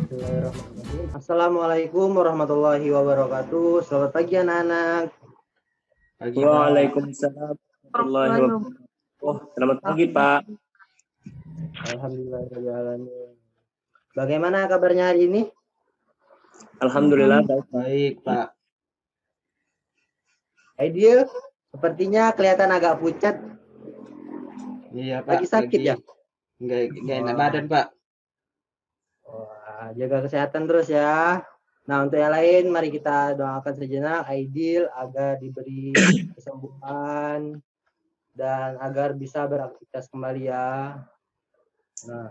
Bismillahirrahmanirrahim. Assalamualaikum warahmatullahi wabarakatuh. Selamat pagi anak-anak. Pagi, Pak. Waalaikumsalam warahmatullahi wabarakatuh. Selamat pagi, Pak. Alhamdulillahirrahmanirrahim. Bagaimana kabarnya hari ini? Alhamdulillah baik. Baik, Pak. Aidil, sepertinya kelihatan agak pucat. Iya, Pak. Lagi sakit ya? Nggak enak badan, Pak. Wah, jaga kesehatan terus ya. Nah, untuk yang lain, mari kita doakan sejenak Aidil agar diberi kesembuhan dan agar bisa beraktivitas kembali ya. Nah,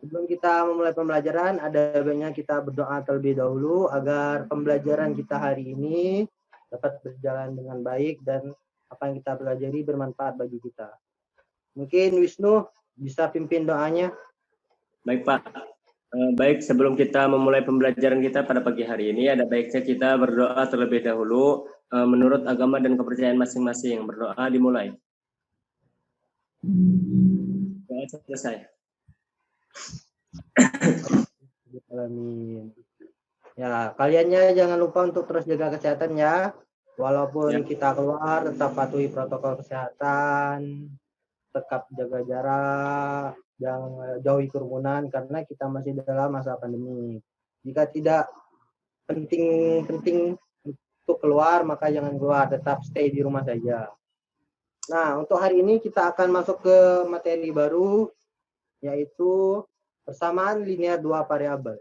sebelum kita memulai pembelajaran, ada baiknya kita berdoa terlebih dahulu agar pembelajaran kita hari ini dapat berjalan dengan baik dan apa yang kita pelajari bermanfaat bagi kita. Mungkin Wisnu bisa pimpin doanya. Baik, Pak. Baik, sebelum kita memulai pembelajaran kita pada pagi hari ini, ada baiknya kita berdoa terlebih dahulu menurut agama dan kepercayaan masing-masing. Berdoa dimulai. Doa selesai. Amin. Ya, kaliannya jangan lupa untuk terus jaga kesehatan ya. Walaupun kita keluar, tetap patuhi protokol kesehatan, tetap jaga jarak, jangan jauhi kerumunan karena kita masih dalam masa pandemi. Jika tidak penting untuk keluar, maka jangan keluar, tetap stay di rumah saja. Nah, untuk hari ini kita akan masuk ke materi baru, yaitu persamaan linear dua variabel.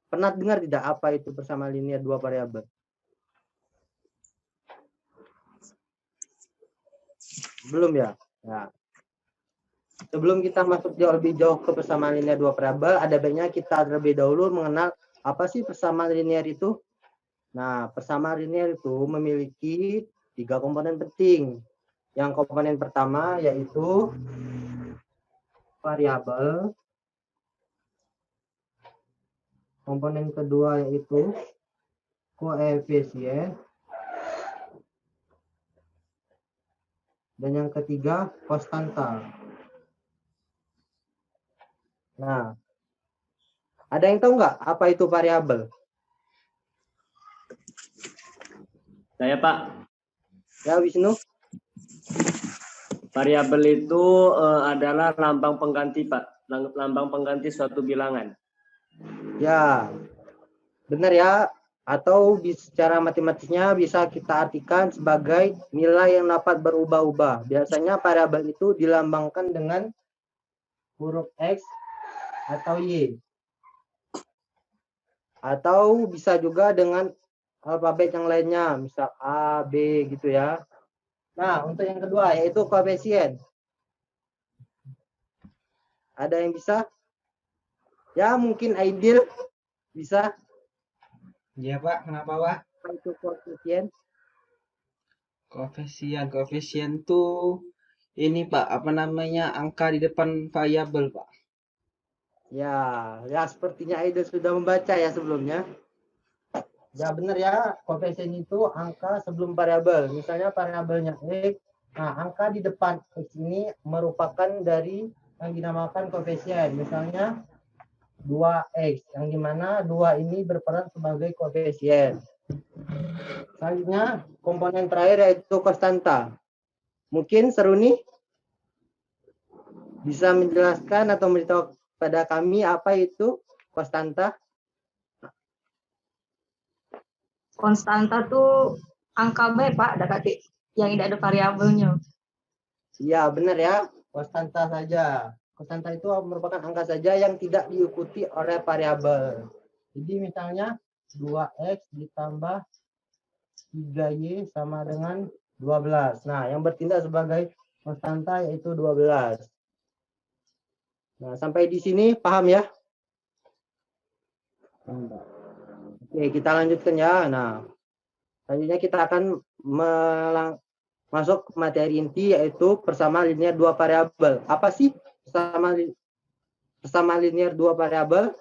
Pernah dengar tidak apa itu persamaan linear dua variabel? Belum ya? Nah, sebelum kita masuk lebih jauh ke persamaan linear dua variabel, ada baiknya kita terlebih dahulu mengenal apa sih persamaan linear itu. Nah, persamaan linear itu memiliki 3 komponen penting. Yang komponen pertama yaitu variabel. Komponen kedua yaitu koefisien. Dan yang ketiga konstanta. Nah, ada yang tahu nggak apa itu variabel? Saya, Pak. Ya, Wisnu. Variabel itu adalah lambang pengganti, Pak. Lambang pengganti suatu bilangan. Ya, benar ya. Atau secara matematisnya bisa kita artikan sebagai nilai yang dapat berubah-ubah. Biasanya variabel itu dilambangkan dengan huruf X atau Y. Atau bisa juga dengan alfabet yang lainnya, misal A, B gitu ya. Nah, untuk yang kedua yaitu koefisien. Ada yang bisa? Ya, mungkin Aidil bisa. Iya, Pak. Kenapa, Pak? Apa itu koefisien? Koefisien tuh ini, Pak, apa namanya? Angka di depan variabel, Pak. Ya, sepertinya Aidil sudah membaca ya sebelumnya. Ya benar ya, koefisien itu angka sebelum variabel. Misalnya variabelnya X, nah angka di depan X ini merupakan dari yang dinamakan koefisien. Misalnya 2X, yang dimana 2 ini berperan sebagai koefisien. Selanjutnya, komponen terakhir yaitu konstanta. Mungkin Seruni bisa menjelaskan atau memberitahu pada kami apa itu konstanta? Konstanta tuh angka B, Pak, ada kaki yang tidak ada variabelnya. Iya, benar ya. Konstanta saja. Konstanta itu merupakan angka saja yang tidak diikuti oleh variabel. Jadi misalnya 2X ditambah 3Y sama dengan 12. Nah, yang bertindak sebagai konstanta yaitu 12. Nah, sampai di sini paham ya? Oke, kita lanjutkan ya. Nah, selanjutnya kita akan masuk materi inti yaitu persamaan linear dua variabel. Apa sih persamaan linear dua variabel?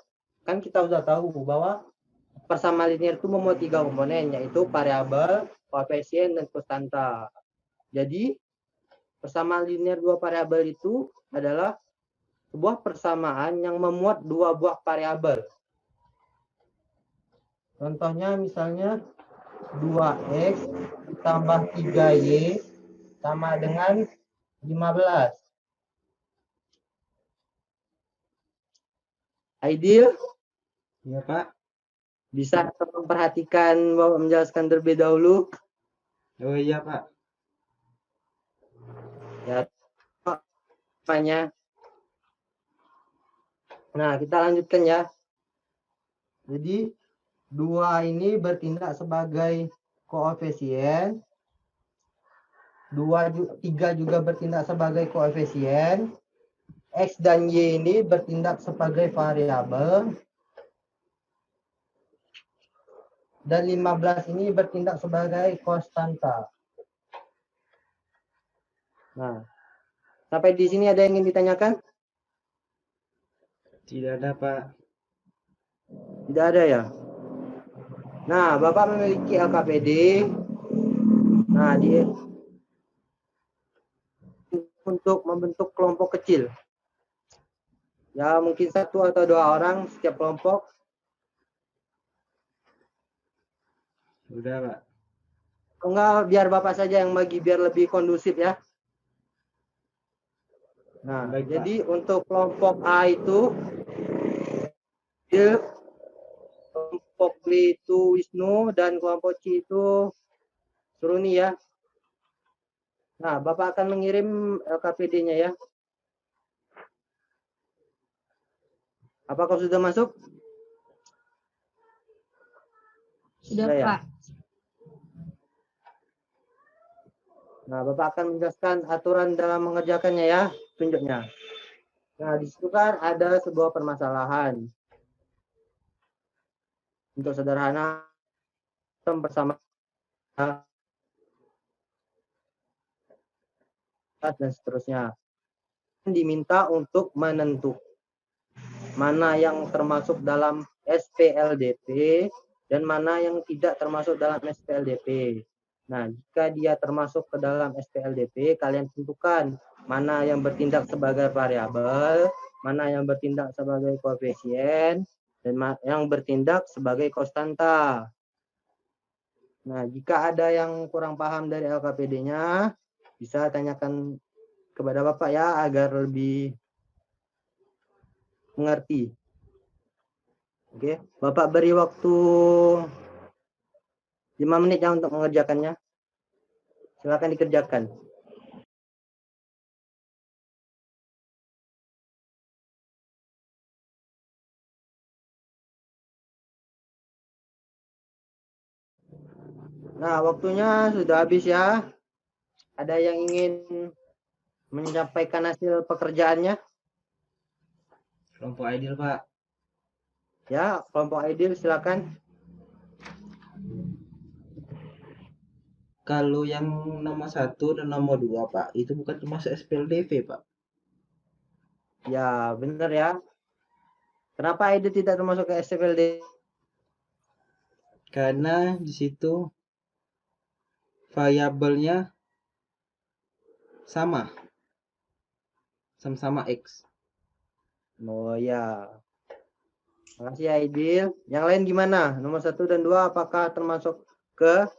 Kan kita sudah tahu bahwa persamaan linear itu memuat 3 komponen yaitu variabel, koefisien, dan konstanta. Jadi persamaan linear dua variabel itu adalah sebuah persamaan yang memuat 2 buah variabel. Contohnya misalnya 2X ditambah 3Y sama dengan 15. Aidil, Iya, Pak. bisa tolong perhatikan Bapak menjelaskan terlebih dahulu? Oh iya, Pak. Ya, apanya? Nah, kita lanjutkan ya. Jadi, 2 ini bertindak sebagai koefisien. 3 juga bertindak sebagai koefisien. X dan Y ini bertindak sebagai variabel. Dan 15 ini bertindak sebagai konstanta. Nah, sampai di sini ada yang ingin ditanyakan? Tidak ada, Pak. Tidak ada ya? Nah, Bapak memiliki LKPD. Nah, untuk membentuk kelompok kecil. Ya, mungkin 1 atau 2 orang setiap kelompok. Udah, Pak. Enggak, biar Bapak saja yang bagi, biar lebih kondusif ya. Nah, Baik, Pak. jadi untuk kelompok A itu, kelompok B itu Wisnu, dan kelompok C itu Suruni ya. Nah, Bapak akan mengirim LKPD-nya ya. Apakah sudah masuk? Sudah, Sudah ya? Pak. Nah, Bapak akan menjelaskan aturan dalam mengerjakannya ya, tunjuknya. Nah, di situ kan ada sebuah permasalahan. Untuk sederhana, bersama dan seterusnya. Diminta untuk menentukan mana yang termasuk dalam SPLDP dan mana yang tidak termasuk dalam SPLDP. Nah, jika dia termasuk ke dalam SPLDP, kalian tentukan mana yang bertindak sebagai variabel, mana yang bertindak sebagai koefisien, dan yang bertindak sebagai konstanta. Nah, jika ada yang kurang paham dari LKPD-nya, bisa tanyakan kepada Bapak ya, agar lebih mengerti. Oke, Bapak beri waktu 5 menit ya untuk mengerjakannya. Silakan dikerjakan. Nah, waktunya sudah habis ya. Ada yang ingin menyampaikan hasil pekerjaannya? Kelompok Aidil, Pak. Ya, kelompok Aidil silakan. Kalau yang nomor 1 dan nomor 2, Pak, itu bukan termasuk SPLDP, Pak. Ya, benar ya. Kenapa Aidil tidak termasuk ke SPLD? Karena di situ variabelnya sama. Sama-sama X. Oh ya. Makasih Aidil. Yang lain gimana? Nomor 1 dan 2 apakah termasuk ke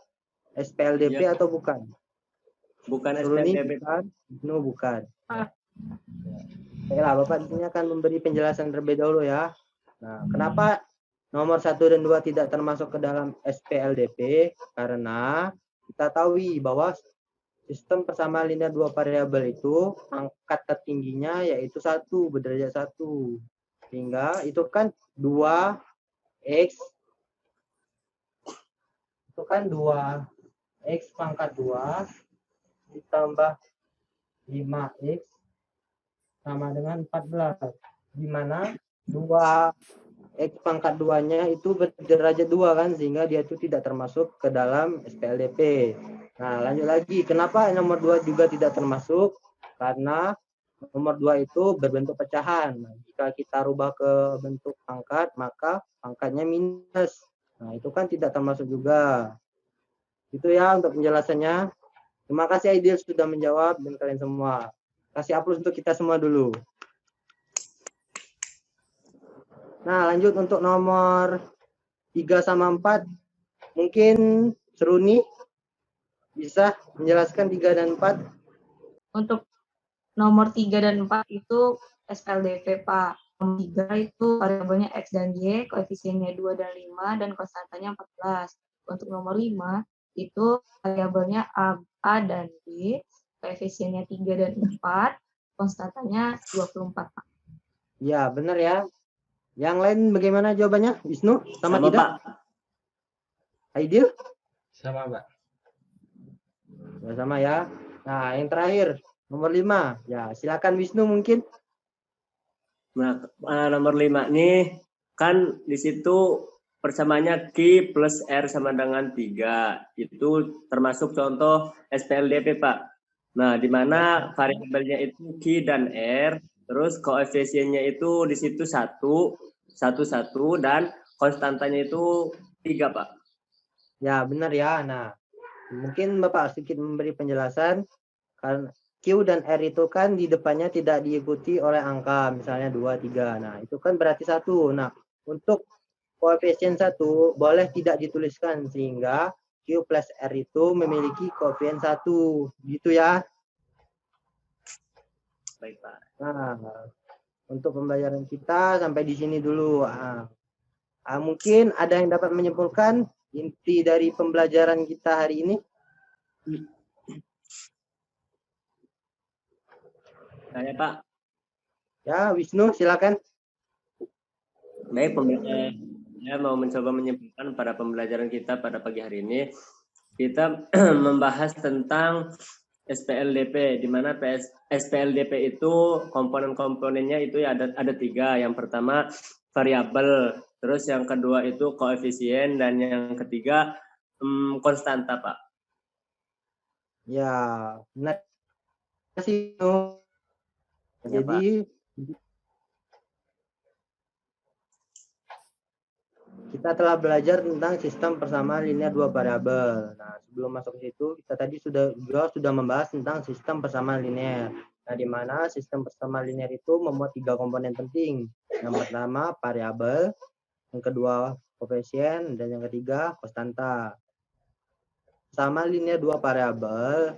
SPLDP Ya. atau bukan? Bukan Suruni SPLDP. bukan, no bukan. Ah. Baiklah, Bapak di sini akan memberi penjelasan terlebih dahulu ya. Nah, kenapa nomor 1 dan 2 tidak termasuk ke dalam SPLDP? Karena kita tahu bahwa sistem persamaan linear dua variabel itu angkat tertingginya yaitu 1, berderajat 1. Sehingga itu kan 2x itu kan 2x pangkat 2 ditambah 5x sama dengan 14. Di mana 2x pangkat 2-nya itu berderajat 2 kan, sehingga dia itu tidak termasuk ke dalam SPLDP. Nah, lanjut lagi. Kenapa nomor 2 juga tidak termasuk? Karena nomor 2 itu berbentuk pecahan. Nah, jika kita rubah ke bentuk pangkat, maka pangkatnya minus. Nah, itu kan tidak termasuk juga. Itu ya untuk penjelasannya. Terima kasih Aidil sudah menjawab dan kalian semua. Kasih aplaus untuk kita semua dulu. Nah, lanjut untuk nomor 3 sama 4. Mungkin Seruni bisa menjelaskan 3 dan 4. Untuk nomor 3 dan 4 itu SLDP, Pak. Nomor 3 itu variabelnya X dan Y, koefisiennya 2 dan 5, dan konstantanya 14. Untuk nomor 5 itu variabelnya A dan B, koefisiennya 3 dan 4, konstantanya 24, Pak. Ya, benar ya. Yang lain bagaimana jawabannya? Wisnu, sama tidak? Pak. Aidil? Sama, Pak. Ya, sama ya. Nah, yang terakhir, nomor 5. Ya, silakan Wisnu mungkin. Nah, nomor 5 nih kan di situ persamaannya Q plus R sama dengan 3. Itu termasuk contoh SPLDP, Pak. Nah, di mana variabelnya itu Q dan R, terus koefisiennya itu di situ 1, dan konstantanya itu 3, Pak. Ya, benar ya. Nah, mungkin Bapak sedikit memberi penjelasan. Karena Q dan R itu kan di depannya tidak diikuti oleh angka, misalnya 2, 3. Nah, itu kan berarti 1. Nah, untuk koefisien 1 boleh tidak dituliskan, sehingga Q plus R itu memiliki koefisien 1. Gitu ya. Baik, Pak. Nah, untuk pembelajaran kita sampai di sini dulu. Mungkin ada yang dapat menyimpulkan inti dari pembelajaran kita hari ini? Saya, Pak. Ya, Wisnu, silakan. Baik, saya mau mencoba menyimpulkan pada pembelajaran kita pada pagi hari ini. Kita membahas tentang SPLDP, di mana SPLDP itu komponen-komponennya itu ada 3. Yang pertama variabel, terus yang kedua itu koefisien, dan yang ketiga konstanta, Pak. Ya, benar sih. Ya, Jadi kita telah belajar tentang sistem persamaan linear 2 variabel. Nah, sebelum masuk ke situ, kita tadi sudah membahas tentang sistem persamaan linear. Nah, di mana sistem persamaan linear itu memuat 3 komponen penting. Yang pertama variabel, yang kedua koefisien, dan yang ketiga konstanta. Persamaan linear 2 variabel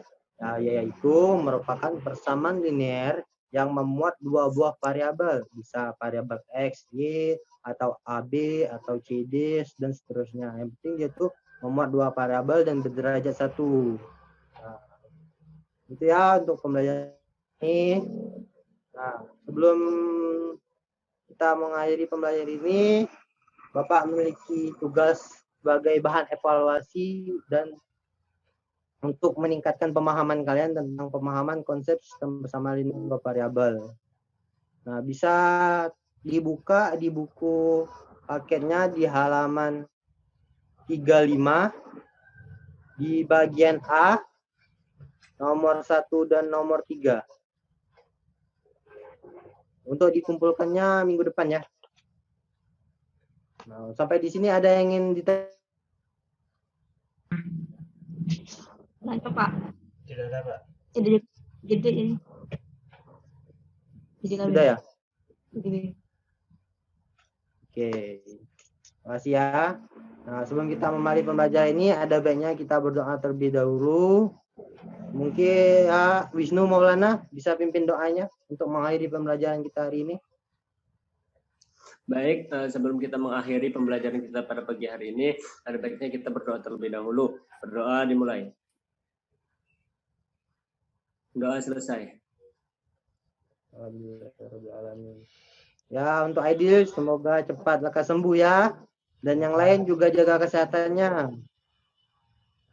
yaitu merupakan persamaan linear yang memuat 2 buah variabel, bisa variabel X, Y, atau AB, atau CD, dan seterusnya. Yang penting dia tuh memuat 2 variabel dan berderajat 1. Nah, itu ya untuk pembelajaran ini. Nah, sebelum kita mengakhiri pembelajaran ini, Bapak memiliki tugas sebagai bahan evaluasi dan untuk meningkatkan pemahaman kalian tentang pemahaman konsep sistem persamaan linear 2 variabel. Nah, bisa dibuka di buku paketnya di halaman 35 di bagian A nomor 1 dan nomor 3. Untuk dikumpulkannya minggu depan ya. Nah, sampai di sini ada yang ingin ditanya? Lanjut, Pak. Tidak ada, Pak. Jadi ini. Sudah ya? Jadi. Oke. Terima kasih ya. Nah, sebelum kita memulai pembelajaran ini, ada baiknya kita berdoa terlebih dahulu. Mungkin ya, Wisnu Maulana bisa pimpin doanya untuk mengakhiri pembelajaran kita hari ini. Baik, sebelum kita mengakhiri pembelajaran kita pada pagi hari ini, ada baiknya kita berdoa terlebih dahulu. Berdoa dimulai. Doa selesai. Ya, untuk Aidil semoga cepat lekas sembuh ya. Dan yang lain juga jaga kesehatannya.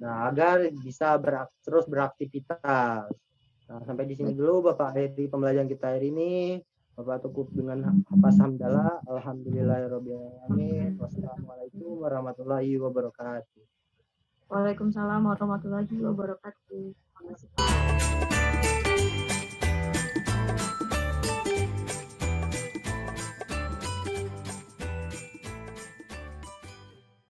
Nah, agar bisa terus beraktivitas. Nah, sampai di sini dulu Bapak akhiri pembelajaran kita hari ini. Bapak cukup dengan hafaz hamdalah. Alhamdulillahirabbil alamin. Wassalamualaikum warahmatullahi wabarakatuh. Waalaikumsalam warahmatullahi wabarakatuh. Terima kasih, Pak.